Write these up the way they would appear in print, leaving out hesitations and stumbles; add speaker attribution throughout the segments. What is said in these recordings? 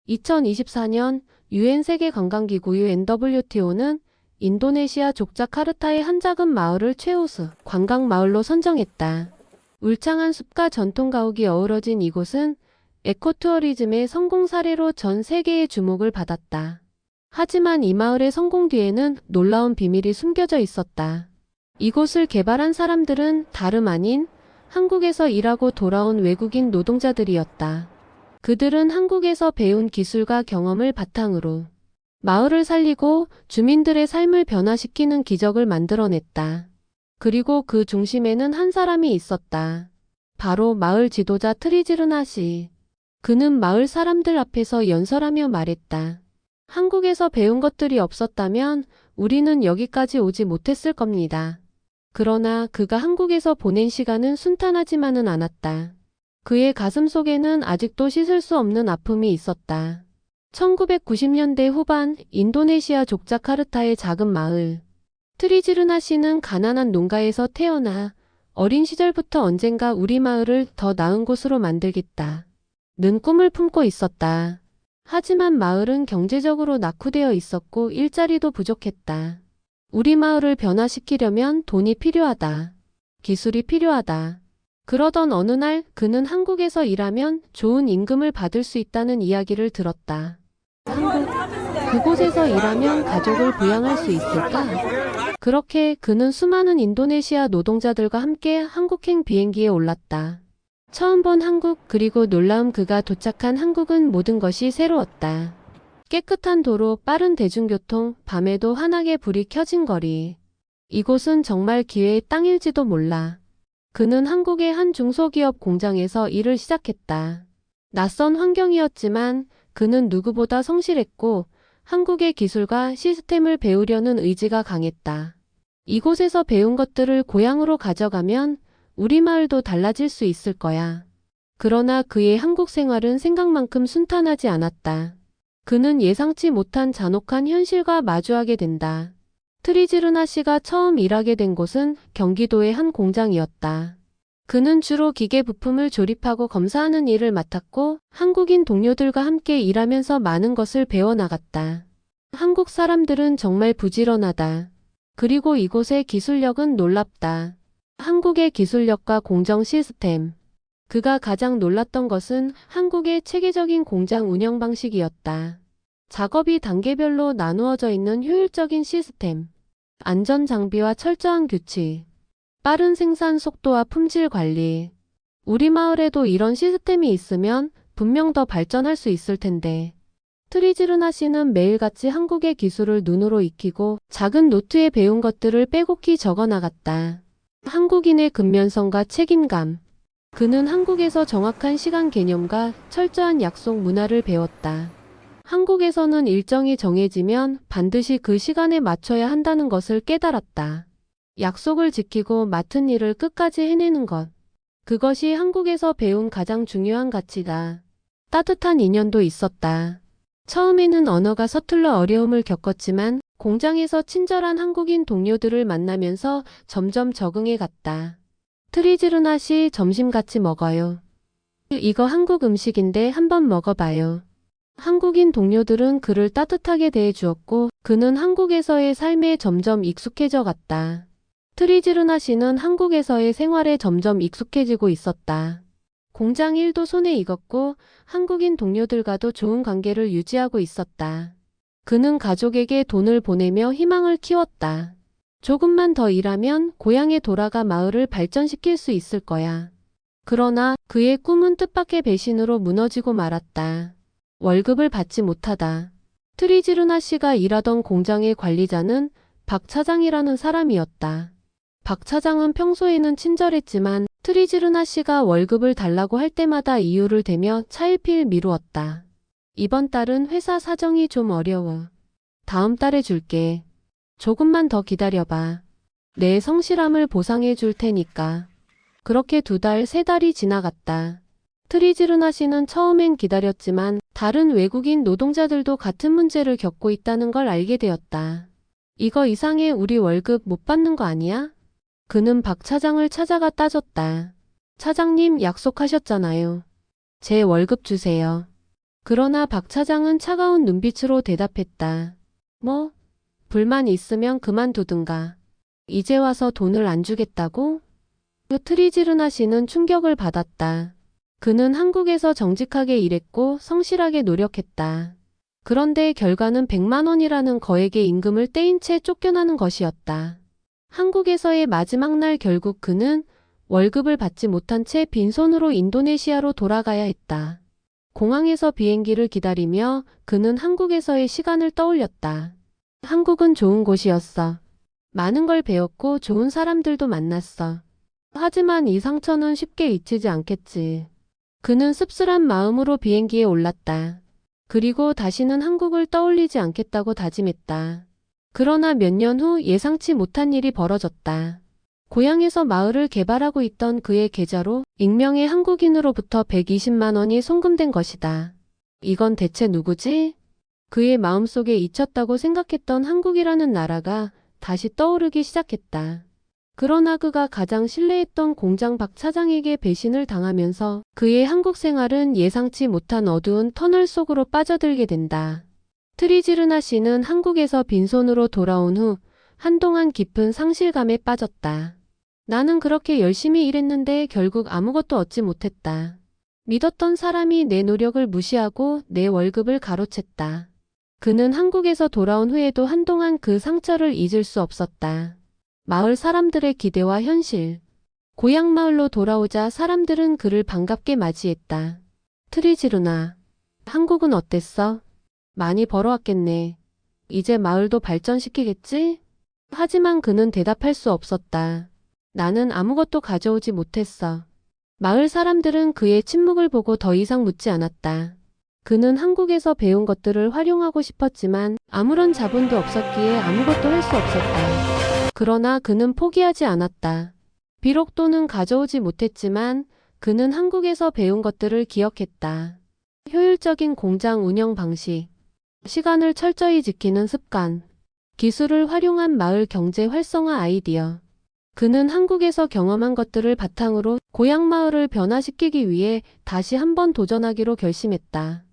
Speaker 1: 2024년 UN 세계관광기구 UNWTO는 인도네시아 족자카르타의 한 작은 마을을 최우수 관광마을로 선정했다. 울창한 숲과 전통 가옥이 어우러진 이곳은 에코투어리즘의 성공 사례로 전 세계의 주목을 받았다. 하지만 이 마을의 성공 뒤에는 놀라운 비밀이 숨겨져 있었다. 이곳을 개발한 사람들은 다름 아닌 한국에서 일하고 돌아온 외국인 노동자들이었다. 그들은 한국에서 배운 기술과 경험을 바탕으로 마을을 살리고 주민들의 삶을 변화시키는 기적을 만들어냈다. 그리고 그 중심에는 한 사람이 있었다. 바로 마을 지도자 트리지르나 씨. 그는 마을 사람들 앞에서 연설하며 말했다. 한국에서 배운 것들이 없었다면 우리는 여기까지 오지 못했을 겁니다. 그러나 그가 한국에서 보낸 시간은 순탄하지만은 않았다. 그의 가슴 속에는 아직도 씻을 수 없는 아픔이 있었다. 1990년대 후반 인도네시아 족자카르타의 작은 마을. 트리지르나 씨는 가난한 농가에서 태어나 어린 시절부터 언젠가 우리 마을을 더 나은 곳으로 만들겠다 는 꿈을 품고 있었다. 하지만 마을은 경제적으로 낙후되어 있었고 일자리도 부족했다. 우리 마을을 변화시키려면 돈이 필요하다. 기술이 필요하다. 그러던 어느 날 그는 한국에서 일하면 좋은 임금을 받을 수 있다는 이야기를 들었다. 한국, 그곳에서 일하면 가족을 부양할 수 있을까? 그렇게 그는 수많은 인도네시아 노동자들과 함께 한국행 비행기에 올랐다. 처음 본 한국 그리고 놀라운 그가 도착한 한국은 모든 것이 새로웠다. 깨끗한 도로, 빠른 대중교통, 밤에도 환하게 불이 켜진 거리. 이곳은 정말 기회의 땅일지도 몰라. 그는 한국의 한 중소기업 공장에서 일을 시작했다. 낯선 환경이었지만 그는 누구보다 성실했고 한국의 기술과 시스템을 배우려는 의지가 강했다. 이곳에서 배운 것들을 고향으로 가져가면 우리 마을도 달라질 수 있을 거야. 그러나 그의 한국 생활은 생각만큼 순탄하지 않았다. 그는 예상치 못한 잔혹한 현실과 마주하게 된다. 트리지르나 씨가 처음 일하게 된 곳은 경기도의 한 공장이었다. 그는 주로 기계 부품을 조립하고 검사하는 일을 맡았고 한국인 동료들과 함께 일하면서 많은 것을 배워나갔다. 한국 사람들은 정말 부지런하다. 그리고 이곳의 기술력은 놀랍다. 한국의 기술력과 공정 시스템. 그가 가장 놀랐던 것은 한국의 체계적인 공장 운영 방식이었다. 작업이 단계별로 나누어져 있는 효율적인 시스템. 안전 장비와 철저한 규칙. 빠른 생산 속도와 품질 관리. 우리 마을에도 이런 시스템이 있으면 분명 더 발전할 수 있을 텐데. 트리지르나 씨는 매일같이 한국의 기술을 눈으로 익히고 작은 노트에 배운 것들을 빼곡히 적어나갔다. 한국인의 근면성과 책임감. 그는 한국에서 정확한 시간 개념과 철저한 약속 문화를 배웠다. 한국에서는 일정이 정해지면 반드시 그 시간에 맞춰야 한다는 것을 깨달았다. 약속을 지키고 맡은 일을 끝까지 해내는 것. 그것이 한국에서 배운 가장 중요한 가치다. 따뜻한 인연도 있었다. 처음에는 언어가 서툴러 어려움을 겪었지만 공장에서 친절한 한국인 동료들을 만나면서 점점 적응해 갔다. 트리지르나 씨 점심 같이 먹어요. 이거 한국 음식인데 한번 먹어봐요. 한국인 동료들은 그를 따뜻하게 대해 주었고 그는 한국에서의 삶에 점점 익숙해져 갔다. 트리지르나 씨는 한국에서의 생활에 점점 익숙해지고 있었다. 공장 일도 손에 익었고 한국인 동료들과도 좋은 관계를 유지하고 있었다. 그는 가족에게 돈을 보내며 희망을 키웠다. 조금만 더 일하면 고향에 돌아가 마을을 발전시킬 수 있을 거야. 그러나 그의 꿈은 뜻밖의 배신으로 무너지고 말았다. 월급을 받지 못하다. 트리지르나 씨가 일하던 공장의 관리자는 박 차장이라는 사람이었다. 박 차장은 평소에는 친절했지만 트리지르나 씨가 월급을 달라고 할 때마다 이유를 대며 차일피일 미루었다. 이번 달은 회사 사정이 좀 어려워. 다음 달에 줄게. 조금만 더 기다려봐. 내 성실함을 보상해 줄 테니까. 그렇게 2달, 3달이 지나갔다. 트리지르나 씨는 처음엔 기다렸지만 다른 외국인 노동자들도 같은 문제를 겪고 있다는 걸 알게 되었다. 이거 이상해. 우리 월급 못 받는 거 아니야? 그는 박 차장을 찾아가 따졌다. 차장님, 약속하셨잖아요. 제 월급 주세요. 그러나 박 차장은 차가운 눈빛으로 대답했다. 뭐, 불만 있으면 그만두든가. 이제 와서 돈을 안 주겠다고? 트리지르나 씨는 충격을 받았다. 그는 한국에서 정직하게 일했고 성실하게 노력했다. 그런데 결과는 100만 원이라는 거액의 임금을 떼인 채 쫓겨나는 것이었다. 한국에서의 마지막 날 결국 그는 월급을 받지 못한 채 빈손으로 인도네시아로 돌아가야 했다. 공항에서 비행기를 기다리며 그는 한국에서의 시간을 떠올렸다. 한국은 좋은 곳이었어. 많은 걸 배웠고 좋은 사람들도 만났어. 하지만 이 상처는 쉽게 잊히지 않겠지. 그는 씁쓸한 마음으로 비행기에 올랐다. 그리고 다시는 한국을 떠올리지 않겠다고 다짐했다. 그러나 몇 년 후 예상치 못한 일이 벌어졌다. 고향에서 마을을 개발하고 있던 그의 계좌로 익명의 한국인으로부터 120만 원이 송금된 것이다. 이건 대체 누구지? 그의 마음속에 잊혔다고 생각했던 한국이라는 나라가 다시 떠오르기 시작했다. 그러나 그가 가장 신뢰했던 공장 박 차장에게 배신을 당하면서 그의 한국 생활은 예상치 못한 어두운 터널 속으로 빠져들게 된다. 트리지르나 씨는 한국에서 빈손으로 돌아온 후 한동안 깊은 상실감에 빠졌다. 나는 그렇게 열심히 일했는데 결국 아무것도 얻지 못했다. 믿었던 사람이 내 노력을 무시하고 내 월급을 가로챘다. 그는 한국에서 돌아온 후에도 한동안 그 상처를 잊을 수 없었다. 마을 사람들의 기대와 현실. 고향 마을로 돌아오자 사람들은 그를 반갑게 맞이했다. 트리지르나, 한국은 어땠어? 많이 벌어왔겠네. 이제 마을도 발전시키겠지? 하지만 그는 대답할 수 없었다. 나는 아무것도 가져오지 못했어. 마을 사람들은 그의 침묵을 보고 더 이상 묻지 않았다. 그는 한국에서 배운 것들을 활용하고 싶었지만 아무런 자본도 없었기에 아무것도 할 수 없었다. 그러나 그는 포기하지 않았다. 비록 돈은 가져오지 못했지만 그는 한국에서 배운 것들을 기억했다. 효율적인 공장 운영 방식, 시간을 철저히 지키는 습관, 기술을 활용한 마을 경제 활성화 아이디어. 그는 한국에서 경험한 것들을 바탕으로 고향 마을을 변화시키기 위해 다시 한번 도전하기로 결심했다.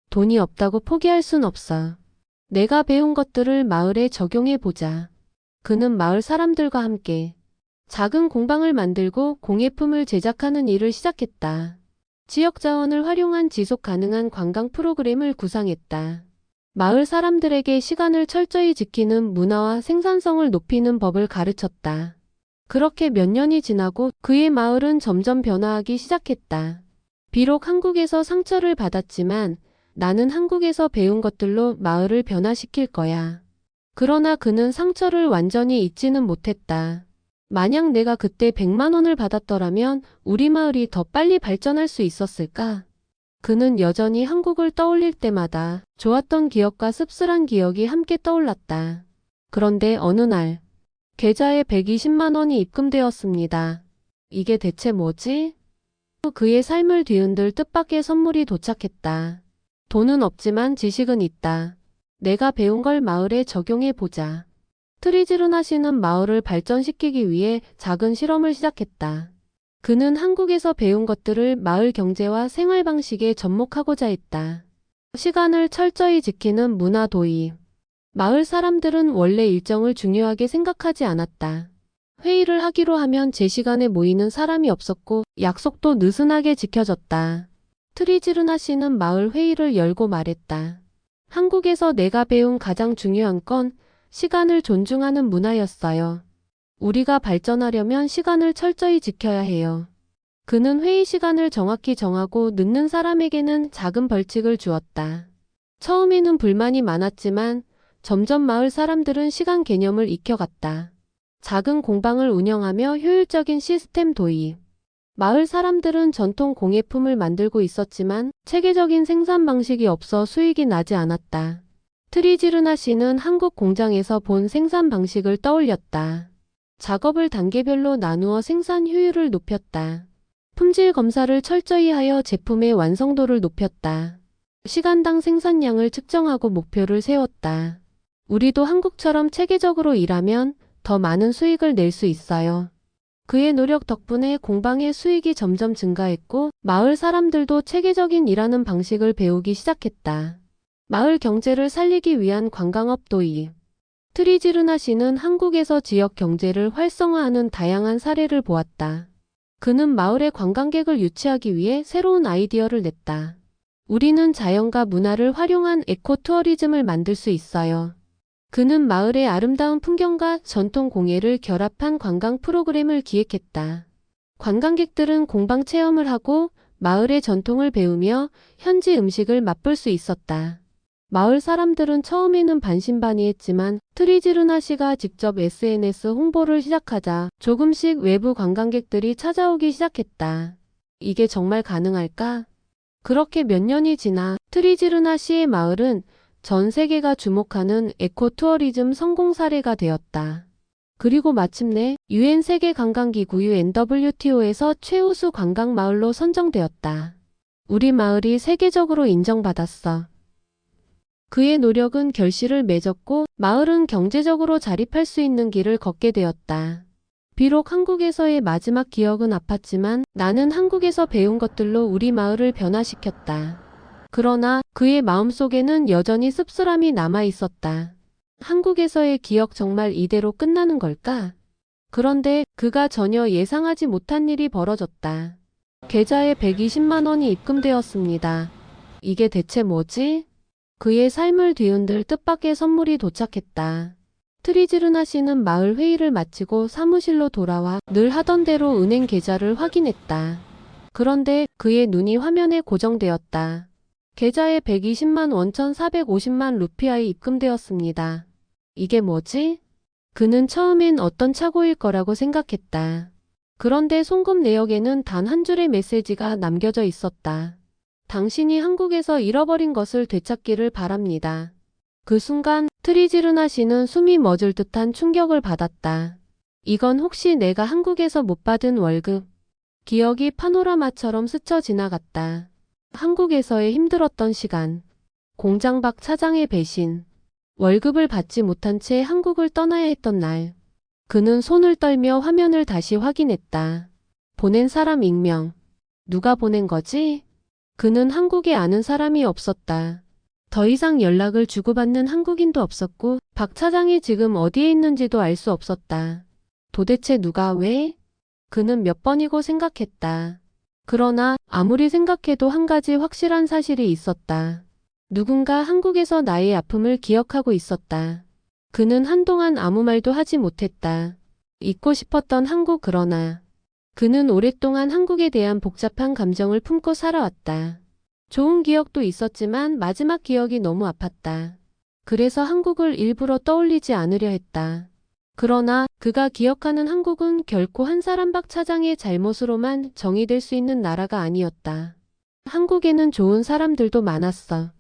Speaker 1: 돈이 없다고 포기할 순 없어. 내가 배운 것들을 마을에 적용해 보자. 그는 마을 사람들과 함께 작은 공방을 만들고 공예품을 제작하는 일을 시작했다. 지역 자원을 활용한 지속 가능한 관광 프로그램을 구상했다. 마을 사람들에게 시간을 철저히 지키는 문화와 생산성을 높이는 법을 가르쳤다. 그렇게 몇 년이 지나고 그의 마을은 점점 변화하기 시작했다. 비록 한국에서 상처를 받았지만 나는 한국에서 배운 것들로 마을을 변화시킬 거야. 그러나 그는 상처를 완전히 잊지는 못했다. 만약 내가 그때 100만 원을 받았더라면 우리 마을이 더 빨리 발전할 수 있었을까? 그는 여전히 한국을 떠올릴 때마다 좋았던 기억과 씁쓸한 기억이 함께 떠올랐다. 그런데 어느 날 계좌에 120만 원이 입금되었습니다. 이게 대체 뭐지? 그의 삶을 뒤흔들 뜻밖의 선물이 도착했다. 돈은 없지만 지식은 있다. 내가 배운 걸 마을에 적용해 보자. 트리지르나 씨는 마을을 발전시키기 위해 작은 실험을 시작했다. 그는 한국에서 배운 것들을 마을 경제와 생활 방식에 접목하고자 했다. 시간을 철저히 지키는 문화 도입. 마을 사람들은 원래 일정을 중요하게 생각하지 않았다. 회의를 하기로 하면 제 시간에 모이는 사람이 없었고 약속도 느슨하게 지켜졌다. 트리지르나 씨는 마을 회의를 열고 말했다. 한국에서 내가 배운 가장 중요한 건 시간을 존중하는 문화였어요. 우리가 발전하려면 시간을 철저히 지켜야 해요. 그는 회의 시간을 정확히 정하고 늦는 사람에게는 작은 벌칙을 주었다. 처음에는 불만이 많았지만 점점 마을 사람들은 시간 개념을 익혀갔다. 작은 공방을 운영하며 효율적인 시스템 도입. 마을 사람들은 전통 공예품을 만들고 있었지만 체계적인 생산 방식이 없어 수익이 나지 않았다. 트리지르나 씨는 한국 공장에서 본 생산 방식을 떠올렸다. 작업을 단계별로 나누어 생산 효율을 높였다. 품질 검사를 철저히 하여 제품의 완성도를 높였다. 시간당 생산량을 측정하고 목표를 세웠다. 우리도 한국처럼 체계적으로 일하면 더 많은 수익을 낼 수 있어요. 그의 노력 덕분에 공방의 수익이 점점 증가했고 마을 사람들도 체계적인 일하는 방식을 배우기 시작했다. 마을 경제를 살리기 위한 관광업 도입. 트리지르나 씨는 한국에서 지역 경제를 활성화하는 다양한 사례를 보았다. 그는 마을의 관광객을 유치하기 위해 새로운 아이디어를 냈다. 우리는 자연과 문화를 활용한 에코투어리즘을 만들 수 있어요. 그는 마을의 아름다운 풍경과 전통 공예를 결합한 관광 프로그램을 기획했다. 관광객들은 공방 체험을 하고 마을의 전통을 배우며 현지 음식을 맛볼 수 있었다. 마을 사람들은 처음에는 반신반의했지만 트리지르나 씨가 직접 SNS 홍보를 시작하자 조금씩 외부 관광객들이 찾아오기 시작했다. 이게 정말 가능할까? 그렇게 몇 년이 지나 트리지르나 씨의 마을은 전 세계가 주목하는 에코투어리즘 성공 사례가 되었다. 그리고 마침내 UN 세계관광기구 UNWTO에서 최우수 관광마을로 선정되었다. 우리 마을이 세계적으로 인정받았어. 그의 노력은 결실을 맺었고 마을은 경제적으로 자립할 수 있는 길을 걷게 되었다. 비록 한국에서의 마지막 기억은 아팠지만 나는 한국에서 배운 것들로 우리 마을을 변화시켰다. 그러나 그의 마음속에는 여전히 씁쓸함이 남아 있었다. 한국에서의 기억 정말 이대로 끝나는 걸까? 그런데 그가 전혀 예상하지 못한 일이 벌어졌다. 계좌에 120만 원이 입금되었습니다. 이게 대체 뭐지? 그의 삶을 뒤흔들 뜻밖의 선물이 도착했다. 트리지르나 씨는 마을 회의를 마치고 사무실로 돌아와 늘 하던 대로 은행 계좌를 확인했다. 그런데 그의 눈이 화면에 고정되었다. 계좌에 120만 원 1,450만 루피아이 입금되었습니다. 이게 뭐지? 그는 처음엔 어떤 착오일 거라고 생각했다. 그런데 송금 내역에는 단 한 줄의 메시지가 남겨져 있었다. 당신이 한국에서 잃어버린 것을 되찾기를 바랍니다. 그 순간 트리지르나 씨는 숨이 멎을 듯한 충격을 받았다. 이건 혹시 내가 한국에서 못 받은 월급? 기억이 파노라마처럼 스쳐 지나갔다. 한국에서의 힘들었던 시간, 공장 밖 차장의 배신, 월급을 받지 못한 채 한국을 떠나야 했던 날. 그는 손을 떨며 화면을 다시 확인했다. 보낸 사람 익명. 누가 보낸 거지? 그는 한국에 아는 사람이 없었다. 더 이상 연락을 주고받는 한국인도 없었고 박 차장이 지금 어디에 있는지도 알 수 없었다. 도대체 누가 왜? 그는 몇 번이고 생각했다. 그러나 아무리 생각해도 한 가지 확실한 사실이 있었다. 누군가 한국에서 나의 아픔을 기억하고 있었다. 그는 한동안 아무 말도 하지 못했다. 잊고 싶었던 한국 그러나 그는 오랫동안 한국에 대한 복잡한 감정을 품고 살아왔다. 좋은 기억도 있었지만 마지막 기억이 너무 아팠다. 그래서 한국을 일부러 떠올리지 않으려 했다. 그러나 그가 기억하는 한국은 결코 한 사람 박 차장의 잘못으로만 정의될 수 있는 나라가 아니었다. 한국에는 좋은 사람들도 많았어.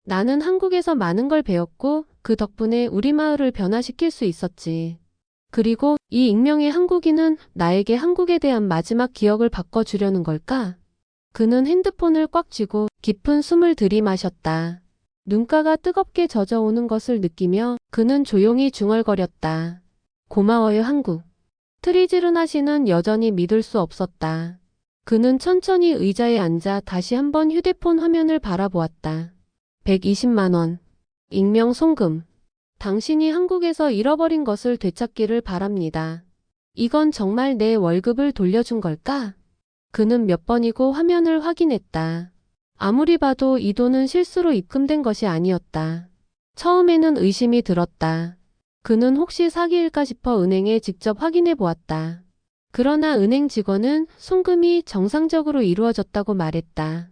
Speaker 1: 나는 한국에서 많은 걸 배웠고 그 덕분에 우리 마을을 변화시킬 수 있었지. 그리고 이 익명의 한국인은 나에게 한국에 대한 마지막 기억을 바꿔주려는 걸까? 그는 핸드폰을 꽉 쥐고 깊은 숨을 들이마셨다. 눈가가 뜨겁게 젖어오는 것을 느끼며 그는 조용히 중얼거렸다. 고마워요 한국. 트리지르나 씨는 여전히 믿을 수 없었다. 그는 천천히 의자에 앉아 다시 한번 휴대폰 화면을 바라보았다. 120만 원. 익명 송금. 당신이 한국에서 잃어버린 것을 되찾기를 바랍니다. 이건 정말 내 월급을 돌려준 걸까? 그는 몇 번이고 화면을 확인했다. 아무리 봐도 이 돈은 실수로 입금된 것이 아니었다. 처음에는 의심이 들었다. 그는 혹시 사기일까 싶어 은행에 직접 확인해 보았다. 그러나 은행 직원은 송금이 정상적으로 이루어졌다고 말했다.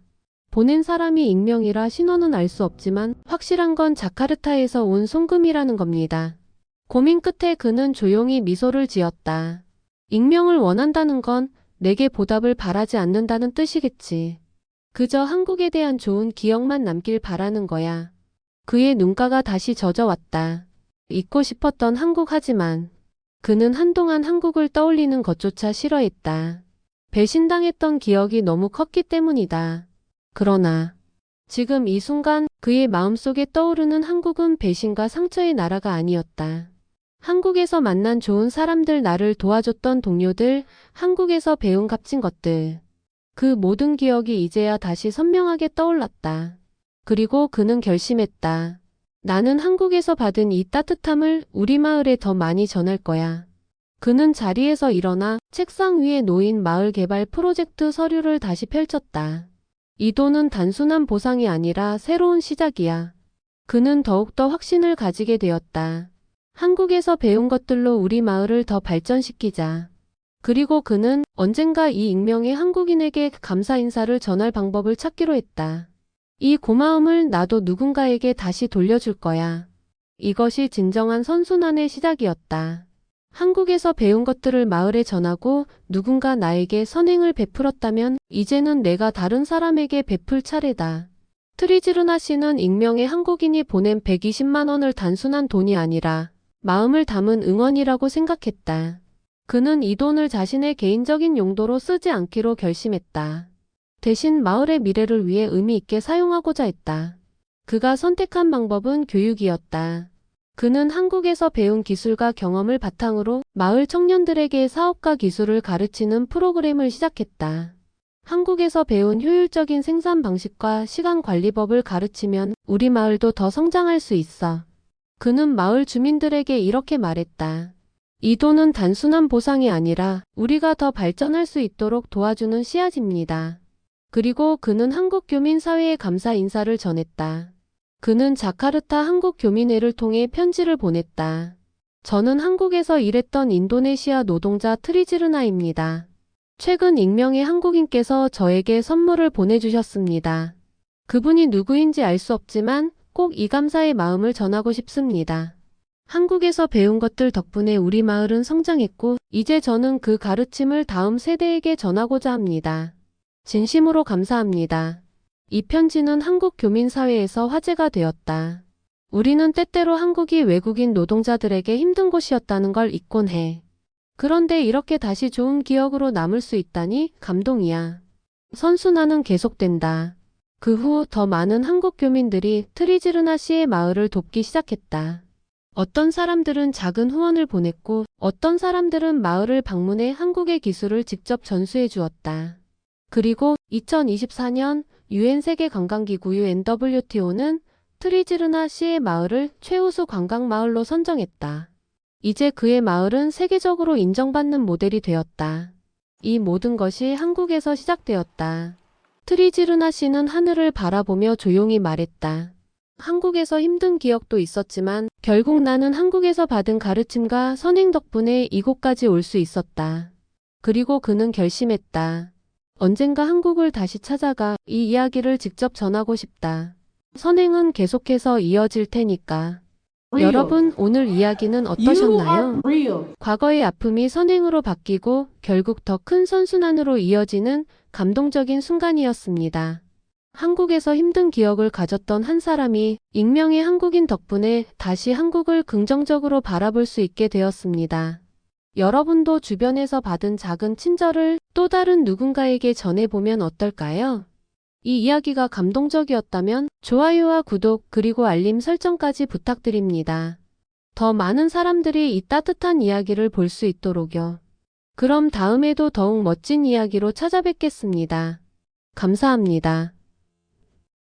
Speaker 1: 보낸 사람이 익명이라 신원은 알 수 없지만 확실한 건 자카르타에서 온 송금이라는 겁니다. 고민 끝에 그는 조용히 미소를 지었다. 익명을 원한다는 건 내게 보답을 바라지 않는다는 뜻이겠지. 그저 한국에 대한 좋은 기억만 남길 바라는 거야. 그의 눈가가 다시 젖어왔다. 잊고 싶었던 한국 하지만 그는 한동안 한국을 떠올리는 것조차 싫어했다. 배신당했던 기억이 너무 컸기 때문이다. 그러나 지금 이 순간 그의 마음속에 떠오르는 한국은 배신과 상처의 나라가 아니었다. 한국에서 만난 좋은 사람들, 나를 도와줬던 동료들, 한국에서 배운 값진 것들. 그 모든 기억이 이제야 다시 선명하게 떠올랐다. 그리고 그는 결심했다. 나는 한국에서 받은 이 따뜻함을 우리 마을에 더 많이 전할 거야. 그는 자리에서 일어나 책상 위에 놓인 마을 개발 프로젝트 서류를 다시 펼쳤다. 이 돈은 단순한 보상이 아니라 새로운 시작이야. 그는 더욱더 확신을 가지게 되었다. 한국에서 배운 것들로 우리 마을을 더 발전시키자. 그리고 그는 언젠가 이 익명의 한국인에게 감사 인사를 전할 방법을 찾기로 했다. 이 고마움을 나도 누군가에게 다시 돌려줄 거야. 이것이 진정한 선순환의 시작이었다. 한국에서 배운 것들을 마을에 전하고 누군가 나에게 선행을 베풀었다면 이제는 내가 다른 사람에게 베풀 차례다. 트리즈르나 씨는 익명의 한국인이 보낸 120만 원을 단순한 돈이 아니라 마음을 담은 응원이라고 생각했다. 그는 이 돈을 자신의 개인적인 용도로 쓰지 않기로 결심했다. 대신 마을의 미래를 위해 의미 있게 사용하고자 했다. 그가 선택한 방법은 교육이었다. 그는 한국에서 배운 기술과 경험을 바탕으로 마을 청년들에게 사업과 기술을 가르치는 프로그램을 시작했다. 한국에서 배운 효율적인 생산 방식과 시간 관리법을 가르치면 우리 마을도 더 성장할 수 있어. 그는 마을 주민들에게 이렇게 말했다. 이 돈은 단순한 보상이 아니라 우리가 더 발전할 수 있도록 도와주는 씨앗입니다. 그리고 그는 한국 교민 사회에 감사 인사를 전했다. 그는 자카르타 한국교민회를 통해 편지를 보냈다. 저는 한국에서 일했던 인도네시아 노동자 트리즈르나입니다. 최근 익명의 한국인께서 저에게 선물을 보내주셨습니다. 그분이 누구인지 알 수 없지만 꼭 이 감사의 마음을 전하고 싶습니다. 한국에서 배운 것들 덕분에 우리 마을은 성장했고 이제 저는 그 가르침을 다음 세대에게 전하고자 합니다. 진심으로 감사합니다. 이 편지는 한국 교민 사회에서 화제가 되었다. 우리는 때때로 한국이 외국인 노동자들에게 힘든 곳이었다는 걸 잊곤 해. 그런데 이렇게 다시 좋은 기억으로 남을 수 있다니 감동이야. 선순환은 계속된다. 그 후 더 많은 한국 교민들이 트리즈르나 씨의 마을을 돕기 시작했다. 어떤 사람들은 작은 후원을 보냈고 어떤 사람들은 마을을 방문해 한국의 기술을 직접 전수해 주었다. 그리고 2024년 UN 세계관광기구 UNWTO는 트리즈르나 씨의 마을을 최우수 관광마을로 선정했다. 이제 그의 마을은 세계적으로 인정받는 모델이 되었다. 이 모든 것이 한국에서 시작되었다. 트리즈르나 씨는 하늘을 바라보며 조용히 말했다. 한국에서 힘든 기억도 있었지만 결국 나는 한국에서 받은 가르침과 선행 덕분에 이곳까지 올 수 있었다. 그리고 그는 결심했다. 언젠가 한국을 다시 찾아가 이 이야기를 직접 전하고 싶다. 선행은 계속해서 이어질 테니까. 여러분, 오늘 이야기는 어떠셨나요? 과거의 아픔이 선행으로 바뀌고 결국 더 큰 선순환으로 이어지는 감동적인 순간이었습니다. 한국에서 힘든 기억을 가졌던 한 사람이 익명의 한국인 덕분에 다시 한국을 긍정적으로 바라볼 수 있게 되었습니다. 여러분도 주변에서 받은 작은 친절을 또 다른 누군가에게 전해보면 어떨까요? 이 이야기가 감동적이었다면 좋아요와 구독 그리고 알림 설정까지 부탁드립니다. 더 많은 사람들이 이 따뜻한 이야기를 볼 수 있도록요. 그럼 다음에도 더욱 멋진 이야기로 찾아뵙겠습니다. 감사합니다.